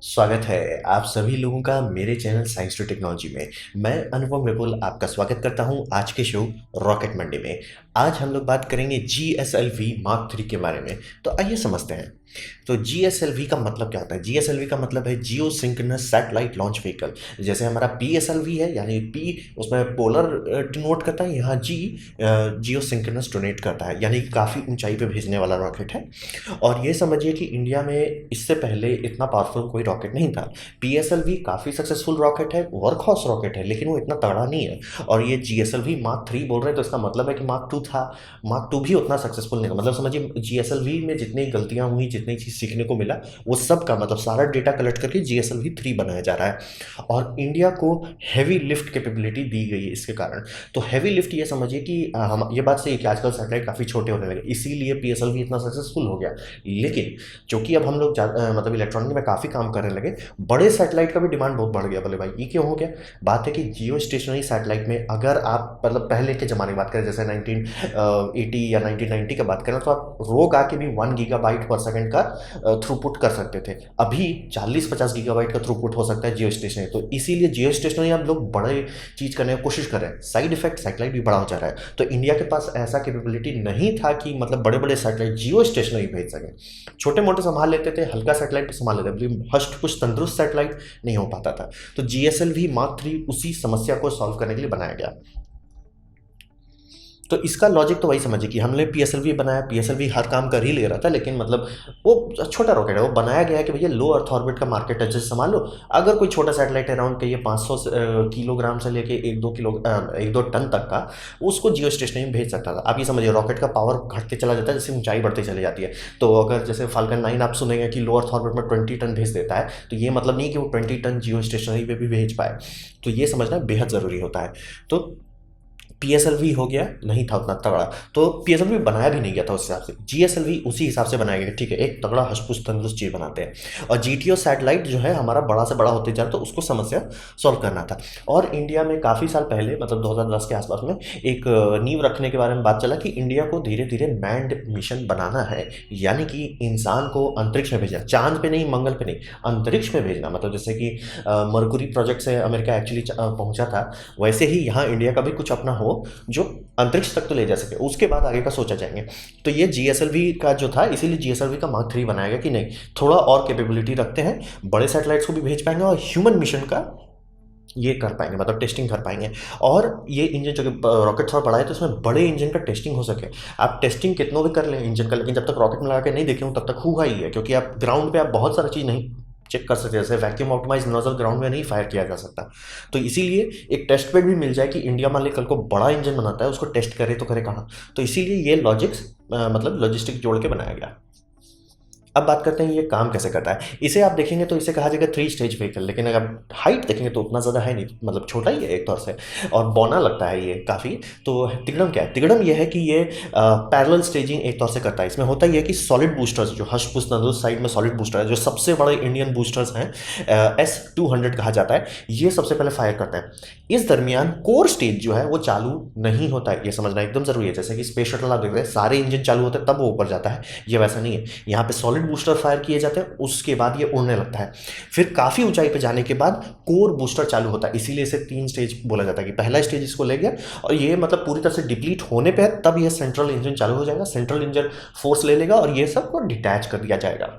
स्वागत है आप सभी लोगों का मेरे चैनल साइंस टू टेक्नोलॉजी में। मैं अनुपम विपुल आपका स्वागत करता हूं आज के शो रॉकेट मंडे में। आज हम लोग बात करेंगे GSLV मार्क 3 के बारे में। तो आइए समझते हैं। तो GSLV का मतलब क्या होता है? GSLV का मतलब है जियो सिंक्रोनस सैटेलाइट लॉन्च व्हीकल। जैसे हमारा PSLV है, यानी P उसमें पोलर डिनोट करता है, यहाँ G जियो सिंक्रोनस डोनेट करता है, यानी काफ़ी ऊंचाई पे भेजने वाला रॉकेट है। और ये समझिए कि इंडिया में इससे पहले इतना पावरफुल कोई रॉकेट नहीं था। PSLV काफ़ी सक्सेसफुल रॉकेट है, वर्कहॉर्स रॉकेट है, लेकिन वो इतना तगड़ा नहीं है। और ये GSLV मार्क 3 बोल रहे हैं, तो इसका मतलब है कि मार्क 2 था। मार्क 2 भी उतना सक्सेसफुल नहीं था। मतलब समझिए GSLV में जितनी गलतियां हुई, जितनी चीज़ सीखने को मिला, वो सब का मतलब सारा डेटा कलेक्ट करके GSLV 3 बनाया जा रहा है। और इंडिया को हैवी लिफ्ट कैपेबिलिटी दी गई है इसके कारण। तो हैवी लिफ्ट ये समझिए कि हम ये बात सही है कि आजकल सैटेलाइट काफ़ी छोटे होने लगे, इसीलिए PSLV इतना सक्सेसफुल हो गया। लेकिन चूंकि अब हम लोग मतलब इलेक्ट्रॉनिक में काफ़ी काम करने लगे, बड़े सैटेलाइट का भी डिमांड बहुत बढ़ गया। बोले भाई ये क्यों हो गया? बात है कि जियो स्टेशनरी सैटेलाइट में अगर आप मतलब पहले के ज़माने की बात करें, जैसे 1980 या 1990 का बात करें, तो आप रोग आके भी 1 गीगाबाइट पर सेकंड का थ्रूपुट कर सकते थे। अभी 40-50 गीगाबाइट का थ्रूपुट हो सकता है जियो स्टेशनरी। तो इसीलिए जियो स्टेशनरी आप लोग बड़े चीज़ करने की कोशिश कर रहे हैं। साइड इफेक्ट सैटेलाइट भी बड़ा हो जा रहा है। तो इंडिया के पास ऐसा कैपेबिलिटी नहीं था कि मतलब बड़े बड़े सैटेलाइट जियो स्टेशनरी भेज सकें। छोटे मोटे संभाल लेते थे, हल्का सैटेलाइट संभाल लेते थे, लेकिन हष्ट पुष्ट तंदुरुस्त सैटेलाइट नहीं हो पाता था। तो GSLV मार्क 3 उसी समस्या को सॉल्व करने के लिए बनाया गया। तो इसका लॉजिक तो वही समझिए कि हमने PSLV बनाया, PSLV हर काम कर ही ले रहा था, लेकिन मतलब वो छोटा रॉकेट है, वो बनाया गया है कि भैया लो अर्थ ऑर्बिट का मार्केट है, जैसे संभाल लो। अगर कोई छोटा सैटेलाइट अराउंड कहिए 500 किलोग्राम से लेके 1-2 टन तक का, उसको जियो स्टेशनरी में भेज सकता था। आप ये समझिए रॉकेट का पावर घटते चला जाता है जैसे ऊंचाई बढ़ती चली जाती है। तो अगर जैसे फाल्कन 9 आप सुनेंगे कि लो अर्थ ऑर्बिट में 20 टन भेज देता है, तो ये मतलब नहीं कि वो 20 टन जियो स्टेशनरी पे भी भेज पाए। तो ये समझना बेहद ज़रूरी होता है। तो PSLV हो गया, नहीं था उतना तगड़ा। तो PSLV बनाया भी नहीं गया था उस हिसाब से, GSLV उसी हिसाब से बनाया गया, ठीक है, एक तगड़ा हष्पुष्ट तंदुरुस्त चीज़ बनाते हैं। और GTO सैटेलाइट जो है हमारा बड़ा से बड़ा होते जा रहा, तो उसको समस्या सॉल्व करना था। और इंडिया में काफ़ी साल पहले मतलब 2010 के आसपास में एक नींव रखने के बारे में बात चला कि इंडिया को धीरे धीरे मैन्ड मिशन बनाना है, यानी कि इंसान को अंतरिक्ष में भेजना, चांद पे नहीं, मंगल पे नहीं, अंतरिक्ष में भेजना। मतलब जैसे कि मरकुरी प्रोजेक्ट से अमेरिका एक्चुअली पहुंचा था, वैसे ही यहाँ इंडिया का भी कुछ अपना हो जो अंतरिक्ष तक तो ले जा सके, उसके बाद आगे का सोचा जाएंगे। तो ये GSLV का जो था, इसीलिए GSLV का मार्क 3 बनाया गया कि नहीं, थोड़ा और कैपेबिलिटी रखते हैं, बड़े सैटेलाइट्स को भी भेज पाएंगे और ह्यूमन मिशन का ये कर पाएंगे, मतलब टेस्टिंग कर पाएंगे। और ये इंजन जो रॉकेट थोड़ा बड़ा है, तो इसमें बड़े इंजन का टेस्टिंग हो सके। आप टेस्टिंग कितनों भी कर लें इंजन का, लेकिन जब तक रॉकेट में लगा के नहीं देखे हो तब तक हुआ ही है, क्योंकि आप ग्राउंड पे आप बहुत सारी चीज़ नहीं चेक कर सकते। जैसे वैक्यूम ऑप्टिमाइज नोजल ग्राउंड में नहीं फायर किया जा सकता। तो इसीलिए एक टेस्ट बेड भी मिल जाए कि इंडिया मान ली कल को बड़ा इंजन बनाता है, उसको टेस्ट करे तो करे कहाँ। तो इसीलिए ये लॉजिक्स मतलब लॉजिस्टिक जोड़ के बनाया गया। अब बात करते हैं ये काम कैसे करता है। इसे आप देखेंगे तो इसे कहा जाएगा 3 स्टेज व्हीकल, लेकिन अगर हाइट देखेंगे तो उतना ज़्यादा है नहीं, मतलब छोटा ही है एक तौर से, और बौना लगता है ये काफ़ी। तो तिगड़म क्या है? तिगड़म ये है कि ये पैरेलल स्टेजिंग एक तौर से करता है। इसमें होता ही है कि सॉलिड बूस्टर्स, जो हश पुश नजर साइड में सॉलिड बूस्टर है, जो सबसे बड़े इंडियन बूस्टर्स हैं, S-200 कहा जाता है, ये सबसे पहले फायर करते हैं। इस दरमियान कोर स्टेज जो है वो चालू नहीं होता है, ये समझना एकदम ज़रूरी है। जैसे कि स्पेस शटल आप देखते हैं सारे इंजन चालू होते हैं तब वो ऊपर जाता है, ये वैसा नहीं है। यहाँ पे सॉलिड बूस्टर फायर किए जाते हैं, उसके बाद ये उड़ने लगता है। फिर काफ़ी ऊंचाई पे जाने के बाद कोर बूस्टर चालू होता है, इसीलिए इसे 3 स्टेज बोला जाता है कि पहला स्टेज इसको ले गया और ये मतलब पूरी तरह से डिप्लीट होने पे है, तब ये सेंट्रल इंजन चालू हो जाएगा, सेंट्रल इंजन फोर्स ले लेगा और ये सबको डिटैच कर दिया जाएगा।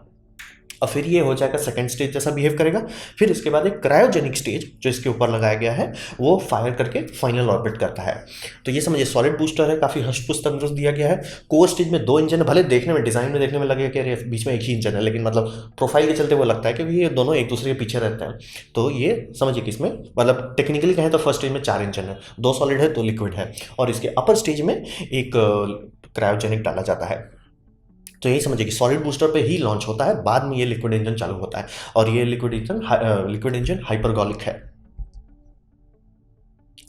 और फिर ये हो जाएगा सेकंड स्टेज जैसा बिहेव करेगा। फिर इसके बाद एक क्रायोजेनिक स्टेज जो इसके ऊपर लगाया गया है, वो फायर करके फाइनल ऑर्बिट करता है। तो ये समझिए सॉलिड बूस्टर है, काफ़ी हष्ट-पुष्ट तंदुरुस्त दिया गया है। कोर स्टेज में 2 इंजन, भले देखने में डिज़ाइन में देखने में लगेगा कि अरे बीच में एक ही इंजन है, लेकिन मतलब प्रोफाइल के चलते वो लगता है क्योंकि ये दोनों एक दूसरे के पीछे रहते हैं। तो ये समझिए कि इसमें मतलब टेक्निकली कहें तो फर्स्ट स्टेज में 4 इंजन है, 2 सॉलिड है, 2 लिक्विड है, और इसके अपर स्टेज में एक क्रायोजेनिक डाला जाता है। तो यही समझिए कि सॉलिड बूस्टर पे ही लॉन्च होता है, बाद में ये लिक्विड इंजन चालू होता है। और ये लिक्विड इंजन हाइपरगोलिक है।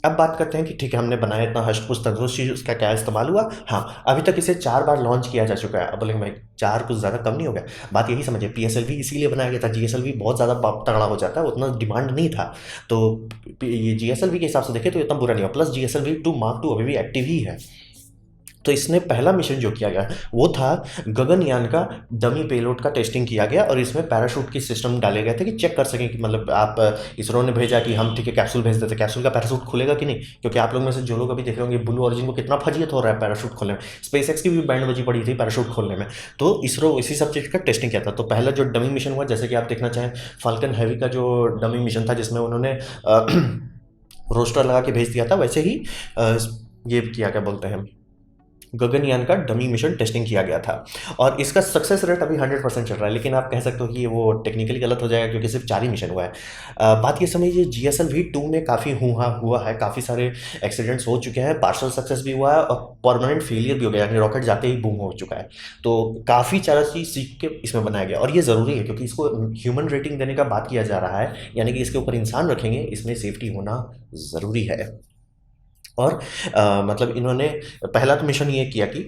अब बात करते हैं कि ठीक है, हमने बनाया इतना हष्ट-पुष्ट तंदुरुस्त चीज़, उसका क्या इस्तेमाल हुआ। हाँ, अभी तक इसे 4 बार लॉन्च किया जा चुका है। अब बोलेंगे भाई 4 कुछ ज़्यादा कम नहीं हो गया? बात यही समझिए, PSLV इसीलिए बनाया गया था, GSLV बहुत ज़्यादा तगड़ा हो जाता है, उतना डिमांड नहीं था। तो ये GSLV के हिसाब से देखें तो इतना बुरा नहीं हुआ। प्लस GSLV 2 मार्क 2 अभी भी एक्टिव ही है। तो इसने पहला मिशन जो किया गया वो था गगनयान का डमी पेलोड का टेस्टिंग किया गया, और इसमें पैराशूट की सिस्टम डाले गए थे कि चेक कर सकें कि मतलब आप इसरो ने भेजा कि हम ठीक है कैप्सूल भेज देते, कैप्सूल का पैराशूट खुलेगा कि नहीं, क्योंकि आप लोग में से जो लोग अभी देख रहे होंगे ब्लू ऑरिजिन को कितना फजीयत हो रहा है पैराशूट खोलने में, स्पेस एक्स की भी बैंड बजी पड़ी थी पैराशूट खोलने में। तो इसरो इसी सब चीज़ का टेस्टिंग किया था। तो पहला जो डमी मिशन हुआ, जैसे कि आप देखना चाहें, फाल्कन हैवी का जो डमी मिशन था जिसमें उन्होंने रोस्टर लगा के भेज दिया था, वैसे ही ये किया क्या बोलते हैं गगनयान का डमी मिशन टेस्टिंग किया गया था। और इसका सक्सेस रेट अभी 100% चल रहा है, लेकिन आप कह सकते हो कि ये वो टेक्निकली गलत हो जाएगा क्योंकि सिर्फ 4 ही मिशन हुआ है। बात ये समझिए GSLV-2 में काफ़ी हुआ है, काफ़ी सारे एक्सीडेंट्स हो चुके हैं, पार्शल सक्सेस भी हुआ है और परमानेंट फेलियर भी हो गया, यानी रॉकेट जाते ही बूम हो चुका है। तो काफ़ी सारा चीज़ सीख के इसमें बनाया गया, और ये ज़रूरी है क्योंकि इसको ह्यूमन रेटिंग देने का बात किया जा रहा है, यानी कि इसके ऊपर इंसान रखेंगे, इसमें सेफ्टी होना ज़रूरी है। और मतलब इन्होंने पहला तो मिशन ये किया कि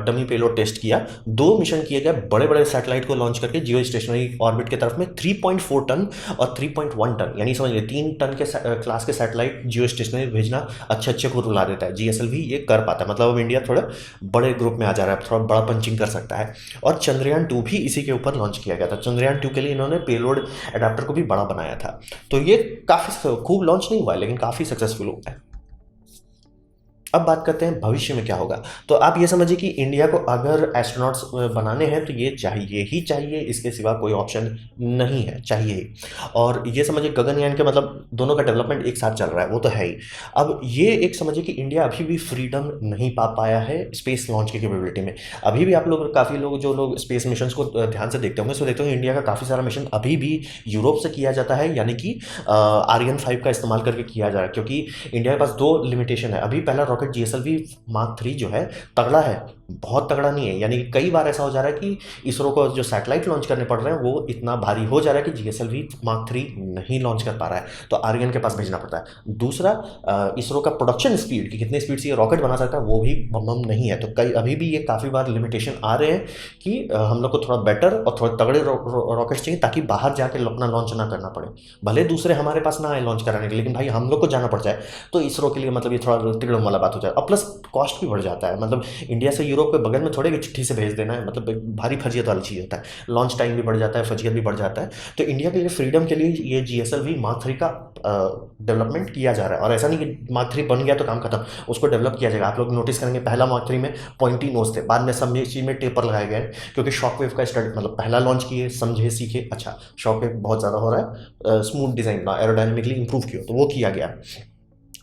डमी पेलोड टेस्ट किया। 2 मिशन किए गए बड़े बड़े सैटेलाइट को लॉन्च करके जियो स्टेशनरी ऑर्बिट के तरफ में 3.4 टन और 3.1 टन, यानी समझ लीजिए 3 टन के क्लास के सैटेलाइट जियो स्टेशनरी भेजना अच्छे अच्छे को रुला देता है। GSLV ये कर पाता है, मतलब अब इंडिया थोड़ा बड़े ग्रुप में आ जा रहा है, थोड़ा बड़ा पंचिंग कर सकता है। और चंद्रयान 2 भी इसी के ऊपर लॉन्च किया गया था। चंद्रयान 2 के लिए इन्होंने पेलोड एडाप्टर को भी बड़ा बनाया था। तो ये काफ़ी खूब लॉन्च नहीं हुआ है, लेकिन काफ़ी सक्सेसफुल हुआ है। अब बात करते हैं भविष्य में क्या होगा। तो आप ये समझिए कि इंडिया को अगर एस्ट्रोनॉट्स बनाने हैं तो ये चाहिए ही चाहिए, इसके सिवा कोई ऑप्शन नहीं है, चाहिए ही। और ये समझिए गगनयान के मतलब दोनों का डेवलपमेंट एक साथ चल रहा है, वो तो है ही। अब ये एक समझिए कि इंडिया अभी भी फ्रीडम नहीं पा पाया है स्पेस लॉन्च की कैपेबिलिटी में। अभी भी आप लोग काफ़ी लोग जो लोग स्पेस मिशन को ध्यान से देखते होंगे, उसमें देखते होंगे इंडिया का काफ़ी सारा मिशन अभी भी यूरोप से किया जाता है, यानी कि Ariane 5 का इस्तेमाल करके किया जा रहा है, क्योंकि इंडिया के पास 2 लिमिटेशन है। अभी पहला रॉकेट GSLV Mark 3 जो है तगड़ा है, बहुत तगड़ा नहीं है, यानी कई बार ऐसा हो जा रहा है कि इसरो को जो सैटेलाइट लॉन्च करने पड़ रहे हैं वो इतना भारी हो जा रहा है कि GSLV Mark 3 नहीं लॉन्च कर पा रहा है, तो आर्यन के पास भेजना पड़ता है। दूसरा, इसरो का प्रोडक्शन स्पीड कि कितने स्पीड से ये रॉकेट बना सकता है वो भी बम नहीं है। तो कई अभी भी ये काफ़ी बार लिमिटेशन आ रहे हैं कि हम लोग को थोड़ा बेटर और थोड़े तगड़े रॉकेट्स चाहिए ताकि बाहर जाके अपना लॉन्च ना करना पड़े। भले दूसरे हमारे पास ना आए लॉन्च कराने के लिए, लेकिन भाई हम लोग को जाना पड़ जाए तो इसरो के लिए मतलब ये थोड़ा तिगड़म वाला बात हो जाए। और प्लस कॉस्ट भी बढ़ जाता है, मतलब इंडिया से यूरोप के बगल में थोड़े कि चिट्ठी से भेज देना है, मतलब एक भारी फर्जियत वाली चीज़ होता है, लॉन्च टाइम भी बढ़ जाता है, फर्जियत भी बढ़ जाता है। तो इंडिया के लिए फ्रीडम के लिए ये GSLV Mark 3 का डेवलपमेंट किया जा रहा है। और ऐसा नहीं कि Mark 3 बन गया तो काम खत्म, उसको डेवलप किया जाएगा। आप लोग नोटिस करेंगे पहला Mark 3 में पॉइंटी नोज थे, बाद में सब चीज़ में टेपर लगाए गए, क्योंकि शॉकवेव का स्टडी मतलब पहला लॉन्च किए, समझे, सीखे, अच्छा शॉकवेव बहुत ज़्यादा हो रहा है, स्मूथ डिज़ाइन ना एरोडायनेमिकली इंप्रूव किया, तो वो किया गया,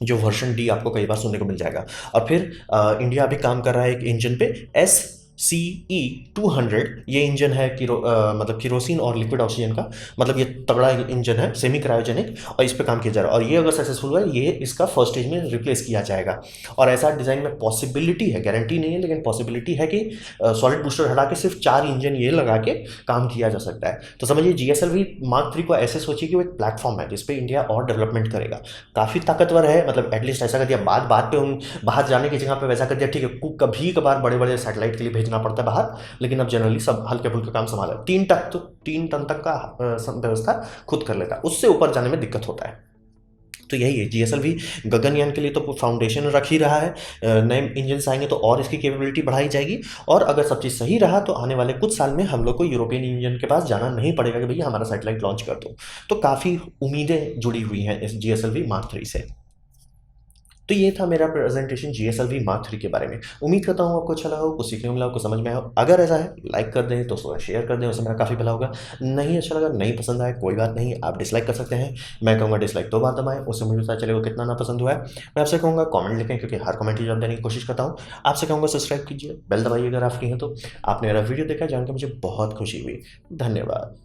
जो वर्जन D आपको कई बार सुनने को मिल जाएगा। और फिर इंडिया अभी काम कर रहा है एक इंजन पे SCE 200, ये इंजन है मतलब किरोसिन और लिक्विड ऑक्सीजन का, मतलब ये तगड़ा इंजन है, सेमी क्रायोजेनिक, और इस पे काम किया जा रहा है। और ये अगर सक्सेसफुल हुआ ये इसका फर्स्ट स्टेज में रिप्लेस किया जाएगा। और ऐसा डिज़ाइन में पॉसिबिलिटी है, गारंटी नहीं है लेकिन पॉसिबिलिटी है कि सॉलिड बूस्टर हटा के सिर्फ 4 इंजन ये लगा के काम किया जा सकता है। तो समझिए GSLV Mark 3 को ऐसे सोचिए कि वो एक प्लेटफॉर्म है जिसपे इंडिया और डेवलपमेंट करेगा, काफ़ी ताकतवर है। मतलब एटलीस्ट ऐसा कर दिया, बात पे उन बाहर जाने की जगह पे वैसा कर दिया, ठीक है कभी कभार बड़े बड़े सैटेलाइट के लिए भेजना पड़ता है बाहर, लेकिन अब जनरली सब हल्के फुल्के काम संभाला। 3 टन तक का व्यवस्था खुद कर लेता है, उससे ऊपर जाने में दिक्कत होता है। तो यही है GSLV गगनयान के लिए तो फाउंडेशन रख ही रहा है, नए इंजन आएंगे तो और इसकी कैपेबिलिटी बढ़ाई जाएगी। और अगर सब चीज़ सही रहा तो आने वाले कुछ साल में हम लोग को यूरोपियन यूनियन के पास जाना नहीं पड़ेगा कि भैया हमारा सैटेलाइट लॉन्च कर दो। तो काफ़ी उम्मीदें जुड़ी हुई हैं इस GSLV Mark 3 से। तो ये था मेरा प्रेजेंटेशन GSLV Mark 3 के बारे में। उम्मीद करता हूँ आपको अच्छा लगा हो, कुछ सीखने को मिला हो, कुछ समझ में आया हो। अगर ऐसा है लाइक कर दें, दोस्तों शेयर कर दें, उससे मेरा काफ़ी भला होगा। नहीं अच्छा लगा, नहीं पसंद आया, कोई बात नहीं, आप डिसलाइक कर सकते हैं। मैं कहूँगा डिसलाइक 2 बार दबाएं, उससे मुझे पता चलेगा कितना ना पसंद हुआ है। मैं आपसे कहूँगा कॉमेंट लिखें, क्योंकि हर कमेंट की जवाब देने की कोशिश करता हूँ। आपसे कहूँगा सब्सक्राइब कीजिए, बेल दबाइए अगर आप फ्री हैं तो। आपने मेरा वीडियो देखा, जानकर मुझे बहुत खुशी हुई। धन्यवाद।